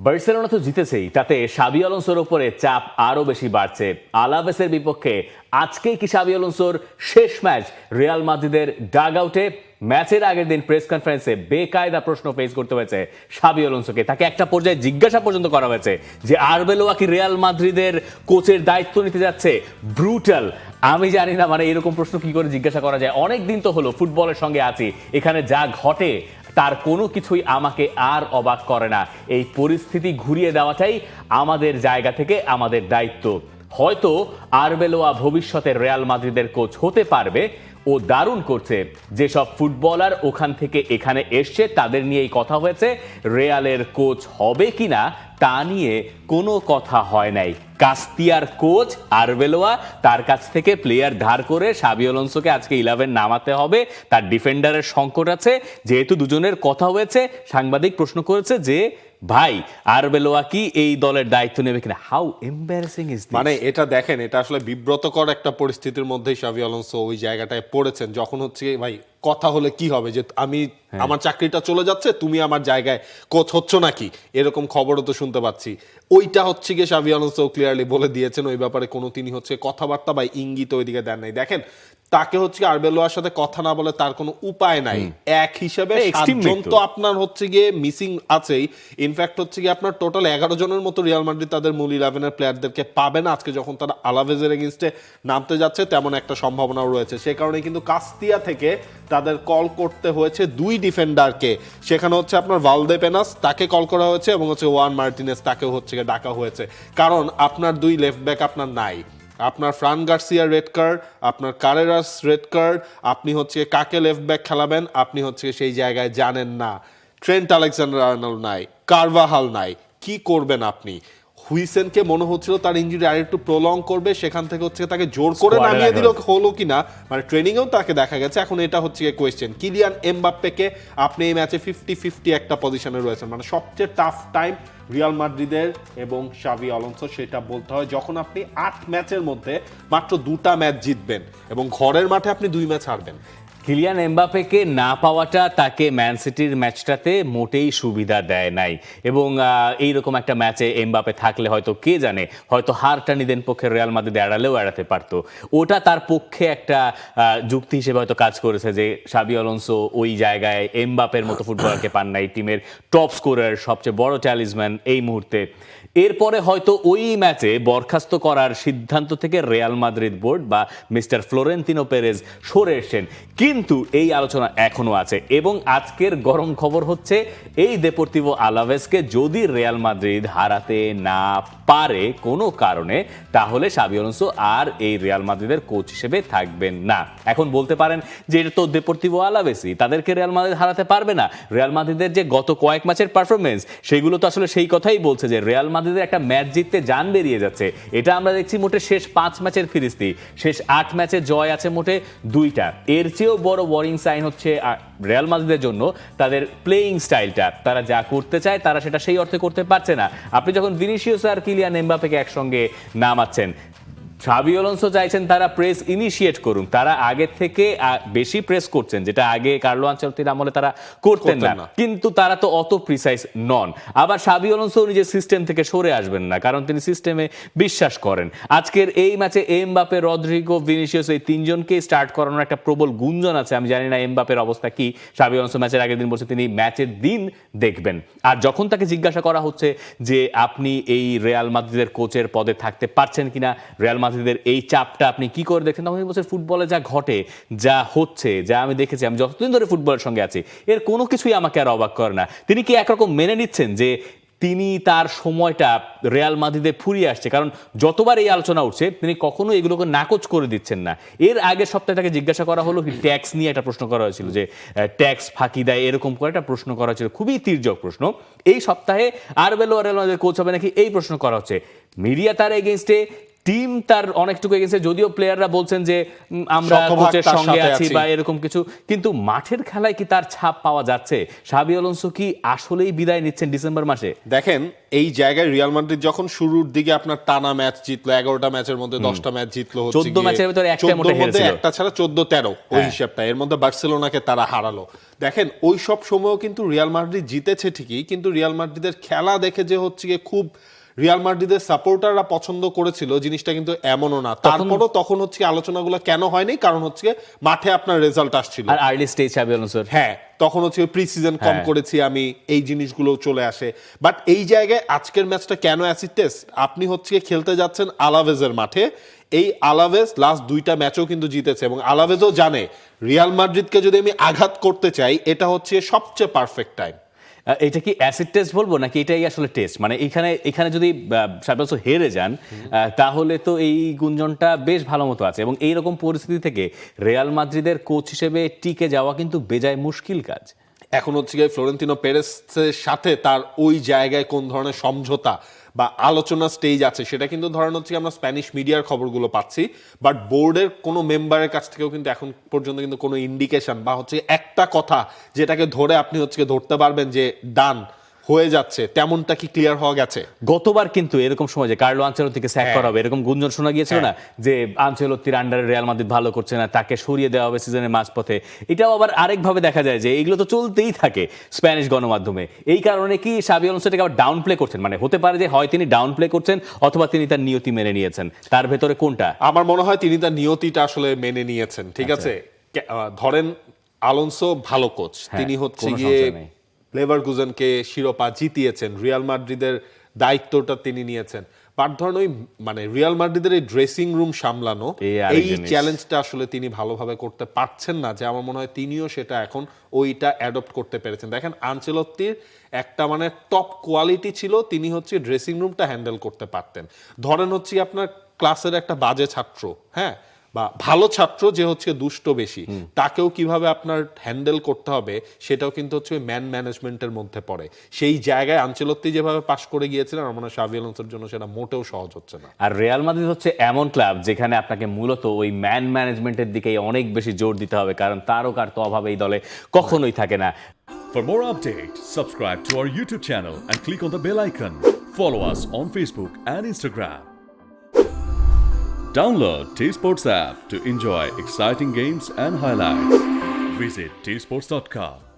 Barcelona তো জিতেছেই, তাতে শাবি আলোনসোর উপরে চাপ আরো বেশি বাড়ছে। আলাভেসের বিপক্ষে আজকেই কি শাবি আলোনসোর শেষ ম্যাচ? রিয়াল মাদ্রিদের ডাগ আউটে ম্যাচের আগের দিন প্রেস কনফারেন্সে বেকায়দা প্রশ্ন ফেস করতে হয়েছে শাবি আলোনসোকে। তাকে একটা পর্যায়ে জিজ্ঞাসা পর্যন্ত করা হয়েছে যে আরবেলোয়া কি রিয়াল মাদ্রিদের কোচের দায়িত্ব নিতে যাচ্ছে? ব্রুটাল। আমি জানি না মানে এরকম প্রশ্ন কি করে জিজ্ঞাসা করা যায়। অনেক দিন তো হলো ফুটবলের সঙ্গে আছি, এখানে যা ঘটে তার কোনো কিছুই আমাকে আর অবাক করে না। এই পরিস্থিতি ঘুরিয়ে দেওয়াটাই আমাদের জায়গা থেকে আমাদের দায়িত্ব। হয়তো আরবেলোয়া ভবিষ্যতের রিয়াল মাদ্রিদের কোচ হতে পারবে। ও দারুণ করছে। যেসব ফুটবলার ওখান থেকে এখানে এসছে তাদের নিয়েই কথা হয়েছে। রিয়ালের কোচ হবে কিনা তা নিয়ে কোনো কথা হয় নাই। কাস্তিয়ার কোচ আরবেলোয়া, তার কাছ থেকে প্লেয়ার ধার করে শাবি আলোনসোকে আজকে 11 নামাতে হবে। তার ডিফেন্ডারের সংকট আছে। যেহেতু দুজনের কথা হয়েছে, সাংবাদিক প্রশ্ন করেছে যে ভাই আরবেলোয়া কি এই দলের দায়িত্ব নেবে কিনা। How embarrassing is this! মানে এটা দেখেন, এটা আসলে বিব্রতকর একটা পরিস্থিতির মধ্যেই শাবি আলোনসো ওই জায়গাটায় পড়েছেন, যখন হচ্ছে ভাই কথা হলে কি হবে যে আমি আমার চাকরিটা চলে যাচ্ছে, তুমি আমার জায়গায় কোচ হচ্ছ নাকি, এরকম খবরও তো শুনতে পাচ্ছি। ওইটা হচ্ছে গিয়ে শাবি আলোনসো ক্লিয়ারলি বলে দিয়েছেন। ওই ব্যাপারে কোনো তিনি হচ্ছে কথাবার্তা বা ইঙ্গিত ওইদিকে দেন নাই। দেখেন, তাকে হচ্ছে আরবেলোয়ার সাথে কথা না বলে তার কোনো উপায় নাই। এক হিসাবে সাতজন তো আপনার হচ্ছে গিয়ে মিসিং আছেই। ইনফ্যাক্ট হচ্ছে গিয়ে আপনার টোটাল 11 জনের মতো রিয়াল মাদ্রিদ তাদের মূল 11-এর প্লেয়ারদেরকে পাবে না আজকে, যখন তারা আলাভেজের এগেইনস্টে নামতে যাচ্ছে। তেমন একটা সম্ভাবনাও রয়েছে। সে কারণে কিন্তু কাস্তিয়া থেকে তাদের কল করতে হয়েছে দুই ডিফেন্ডারকে। সেখানে হচ্ছে আপনার ভালদেপেনাস, তাকে কল করা হয়েছে, এবং হচ্ছে ওয়ান মার্টিনেস, তাকে হচ্ছে ডাকা হয়েছে। কারণ আপনার দুই লেফট ব্যাক আপনার নাই। আপনার ফ্রান গার্সিয়া রেড কার্ড, আপনার কারেরাস রেড কার্ড, আপনি হচ্ছে কাকে লেফট ব্যাক খেলাবেন আপনি হচ্ছে সেই জায়গায় জানেন না। ট্রেন্ট আলেকজান্ডার আর্নল্ড নাই, কারভাহাল নাই, কি করবেন আপনি? হুইসেনকে মনে হচ্ছিল তার ইনজুরি আর একটু প্রলং করবে, সেখান থেকে হচ্ছে তাকে জোর করে নামিয়ে দিল, হলো কিনা মানে ট্রেনিংয়েও তাকে দেখা গেছে। এখন এটা হচ্ছে কোয়েশ্চেন, কিলিয়ান এমবাপ্পেকে আপনি এই ম্যাচে 50-50 একটা পজিশনে রয়েছেন। মানে সবচেয়ে টাফ টাইম রিয়াল মাদ্রিদের এবং শাবি আলোনসো, সেটা বলতে হয় যখন আপনি 8 ম্যাচের মধ্যে মাত্র 2টা ম্যাচ জিতবেন এবং ঘরের মাঠে আপনি 2 ম্যাচ হারবেন। কিলিয়ান এমবাপ্পেকে না পাওয়াটা তাকে ম্যান সিটির ম্যাচটাতে মোটেই সুবিধা দেয় নাই। এবং এইরকম একটা ম্যাচে এমবাপ্পে থাকলে হয়তো কে জানে, হয়তো হারটা নিদেন পক্ষে রিয়াল মাদ্রিদ এড়ালেও এড়াতে পারতো। ওটা তার পক্ষে একটা যুক্তি হিসেবে হয়তো কাজ করেছে যে শাবি আলোনসো ওই জায়গায় এমবাপ্পের মতো ফুটবলারকে পান নাই। টিমের টপ স্কোরার, সবচেয়ে বড় ট্যালিসম্যান এই মুহূর্তে। এরপরে হয়তো ওই ম্যাচে বরখাস্ত করার সিদ্ধান্ত থেকে রিয়াল মাদ্রিদ বোর্ড বা মিস্টার ফ্লোরেন্তিনো পেরেজ সরে এসেছেন। কিন্তু এই আলোচনা এখনো আছে। এবং আজকের গরম খবর হচ্ছে এই দেপোর্তিভো আলাভেসকে যদি রিয়াল মাদ্রিদ হারাতে না পারে কোনো কারণে, তাহলে শাবি আলোনসো আর এই রিয়াল মাদ্রিদের কোচ হিসেবে থাকবেন না। এখন বলতে পারেন যে এটা তো দেপোর্তিভো আলাভেসই, তাদেরকে রিয়াল মাদ্রিদ হারাতে পারবে না। রিয়াল মাদ্রিদের যে গত কয়েক ম্যাচের পারফরমেন্স, সেগুলো তো আসলে সেই কথাই বলছে যে রিয়াল মাদ্রিদের একটা ম্যাচ জিততে জান বেরিয়ে যাচ্ছে। এটা আমরা দেখছি মোটে শেষ 5 ম্যাচের ফিরিস্তি, শেষ 8 ম্যাচে জয় আছে মোটে 2টা। এর চেয়েও বড় ওয়ারিং সাইন হচ্ছে রিয়াল মাদ্রিদের জন্য তাদের প্লেইং স্টাইলটা। তারা যা করতে চায় তারা সেটা সেই অর্থে করতে পারছে না। আপনি যখন ভিনিসিয়াস আর কিলিয়ান এমবাপ্পেকে একসঙ্গে নামাচ্ছেন, শাবি আলোনসো চাইছেন তারা প্রেস ইনিশিয়েট করুন। তারা আগে থেকে বেশি প্রেস করছেন, যেটা আগে কার্লো আনচেলত্তির আমলে তারা করতেন না। কিন্তু তারা তো অত প্রিসাইজ নন। আবার শাবি আলোনসো নিজের সিস্টেম থেকে সরে আসবেন না, কারণ তিনি সিস্টেমে বিশ্বাস করেন। আজকের এই ম্যাচে এমবাপ্পে, রদ্রিগো, ভিনিসিয়াস এই 3 জনকে স্টার্ট করানোর একটা প্রবল গুঞ্জন আছে। আমি জানি না এমবাপ্পের অবস্থা কি। শাবি আলোনসো ম্যাচের আগের দিন বলছে তিনি ম্যাচের দিন দেখবেন। আর যখন তাকে জিজ্ঞাসা করা হচ্ছে যে আপনি এই রিয়াল মাদ্রিদের কোচের পদে থাকতে পারছেন কিনা, রিয়াল মাদ্রিদের এই চাপটা আপনি কি করে দেখেন, তখন বলছে ফুটবলে যা ঘটে, যা হচ্ছে, যা আমি দেখেছি, আমি যতদিন ধরে ফুটবলের সঙ্গে আছি, এর কোনো কিছুই আমাকে আর অবাক করে না। তিনি কি একরকম মেনে নিচ্ছেন যে তিনি তার সময়টা রিয়াল মাদ্রিদে ফুরিয়ে আসছে? কারণ যতবার এই আলোচনা উঠছে তিনি কখনো এগুলোকে নাকচ করে দিচ্ছেন না। এর আগের সপ্তাহে তাকে জিজ্ঞাসা করা হলো কি ট্যাক্স নিয়ে একটা প্রশ্ন করা হয়েছিল, যে ট্যাক্স ফাঁকি দেয় এরকম করে একটা প্রশ্ন করা হয়েছিল, খুবই তির্যক প্রশ্ন। এই সপ্তাহে আরবেলোয়া রিয়াল মাদ্রিদের কোচ হবে নাকি এই প্রশ্ন করা হচ্ছে। মিডিয়া তার এগেইনস্টে, টিম তার অনেকটুকু এগেছে, যদিও প্লেয়াররা বলছেন যে আমরা শতভাগ কোচের তার সঙ্গে সাথে আছি আছি। বা এরকম কিছু, কিন্তু মাঠের খেলায় কি তার ছাপ পাওয়া যাচ্ছে? শাবি আলোনসো কি আসলেই বিদায় নিচ্ছেন ডিসেম্বর মাসে? দেখেন এই জায়গায় রিয়াল মাদ্রিদ যখন শুরুর দিকে আপনার টানা ম্যাচ জিতলো, 11টা ম্যাচের মধ্যে 10টা ম্যাচ জিতলো, 14 ম্যাচের ভিতরে একটা মোটে 14 মধ্যে হেরেছিল। একটা ছাড়া 14-13 ওই হিসাবটা, এর মধ্যে বার্সেলোনাকে তারা হারালো। দেখেন ওই সব সময়ও কিন্তু রিয়াল মাদ্রিদ জিতেছে ঠিকই, কিন্তু রিয়াল মাদ্রিদের খেলা দেখে যে হচ্ছে গিয়ে খুব রিয়াল মাদ্রিদের সাপোর্টাররা পছন্দ করেছিল জিনিসটা কিন্তু এমনও না। তারপরও তখন হচ্ছে গিয়ে আলোচনাগুলো কেন হয়নি, কারণ হচ্ছে গিয়ে মাঠে আপনার রেজাল্ট আসছিল। আর আর্লি স্টেজ শাবি আলোনসোর হ্যাঁ, তখন হচ্ছে প্রি সিজন কম করেছি আমি, এই জিনিসগুলো চলে আসে। বাট এই জায়গায় আজকের ম্যাচটা কেন অ্যাসিড টেস্ট, আপনি হচ্ছে খেলতে যাচ্ছেন আলাভেজের মাঠে। এই আলাভেজ লাস্ট 2টা ম্যাচও কিন্তু জিতেছে এবং আলাভেজও জানে রিয়াল মাদ্রিদকে যদি আমি আঘাত করতে চাই এটা হচ্ছে সবচেয়ে পারফেক্ট টাইম। এটা কি অ্যাসিড টেস্ট বলবো নাকি এটাই আসলে টেস্ট? মানে এখানে যদি শাবি আলোনসো হেরে যান তাহলে তো এই গুঞ্জনটা বেশ ভালো মতো আছে, এবং এইরকম পরিস্থিতি থেকে রিয়াল মাদ্রিদের কোচ হিসেবে টিকে যাওয়া কিন্তু বেজায় মুশকিল কাজ। এখন হচ্ছে গিয়ে ফ্লোরেন্তিনো পেরেসের সাথে তার ওই জায়গায় কোন ধরনের সমঝোতা বা আলোচনা স্টেজ আছে সেটা কিন্তু ধরেন হচ্ছে আমরা স্প্যানিশ মিডিয়ার খবরগুলো পাচ্ছি, বাট বোর্ডের কোনো মেম্বারের কাছ থেকেও কিন্তু এখন পর্যন্ত কিন্তু কোনো ইন্ডিকেশন বা হচ্ছে একটা কথা যেটাকে ধরে আপনি হচ্ছে ধরতে পারবেন যে ডান হয়ে যাচ্ছে, তেমনটা কি ক্লিয়ার হওয়া গেছে? গতবার কিন্তু এরকম সময় যে কার্লো আনচেলত্তিকে স্যাক করা হবে এরকম গুঞ্জন শোনা গিয়েছিল না, যে আনচেলত্তির আন্ডারে রিয়াল মাদ্রিদ ভালো করছে না, তাকে সরিয়ে দেওয়া হবে সিজনের মাঝপথে। এটাও আবার আরেকভাবে দেখা যায় যে এগুলো তো চলতেই থাকে স্প্যানিশ গণমাধ্যমে। এই কারণে কি শাবি আলোনসো এটাকে আবার ডাউন প্লে করছেন? মানে হতে পারে যে হয় তিনি ডাউন প্লে করছেন অথবা তিনি তার নিয়তি মেনে নিয়েছেন, তার ভেতরে কোনটা? আমার মনে হয় তিনি তার নিয়তিটা আসলে মেনে নিয়েছেন। ঠিক আছে, ধরেন আলোনসো ভালো কোচ, তিনি হচ্ছে কোনো গিয়ে সংশয় নেই। লেভারকুজেনকে শিরোপা জিতিয়েছেন, রিয়াল মাদ্রিদের দায়িত্বটা তিনি নিয়েছেন। বাট ধরেন ওই মানে রিয়াল মাদ্রিদের এই ড্রেসিং রুম সামলানো, এই আরেক এই জিনিস। চ্যালেঞ্জটা আসলে তিনি ভালোভাবে করতে পারছেন না, যে আমার মনে হয় তিনিও সেটা এখন ওইটা অ্যাডপ্ট করতে পেরেছেন। দেখেন আনচেলত্তির একটা মানে টপ কোয়ালিটি ছিল, তিনি হচ্ছে ড্রেসিং রুমটা হ্যান্ডেল করতে পারতেন। ধরেন হচ্ছে আপনার ক্লাসের একটা বাজে ছাত্র, হ্যাঁ, বা ভালো ছাত্র যে হচ্ছে দুষ্ট বেশি, তাকেও কিভাবে আপনার হ্যান্ডেল করতে হবে সেটাও কিন্তু হচ্ছে ম্যান ম্যানেজমেন্টের মধ্যে পড়ে। সেই জায়গায় আনচেলত্তি যেভাবে পাশ করে গিয়েছিলেন আমার মনে হয় শাবি আলোনসোর জন্য সেটা মোটেও সহজ হচ্ছে না। আর রিয়াল মাদ্রিদ হচ্ছে এমন ক্লাব যেখানে আপনাকে মূলত ওই ম্যান ম্যানেজমেন্টের দিকেই অনেক বেশি জোর দিতে হবে, কারণ তারকার তো অভাব এই দলে কখনোই থাকে না। For more updates, subscribe to our YouTube channel and click on the bell icon. Follow us on Facebook and Instagram. Download T-Sports app to enjoy exciting games and highlights. Visit tsports.com.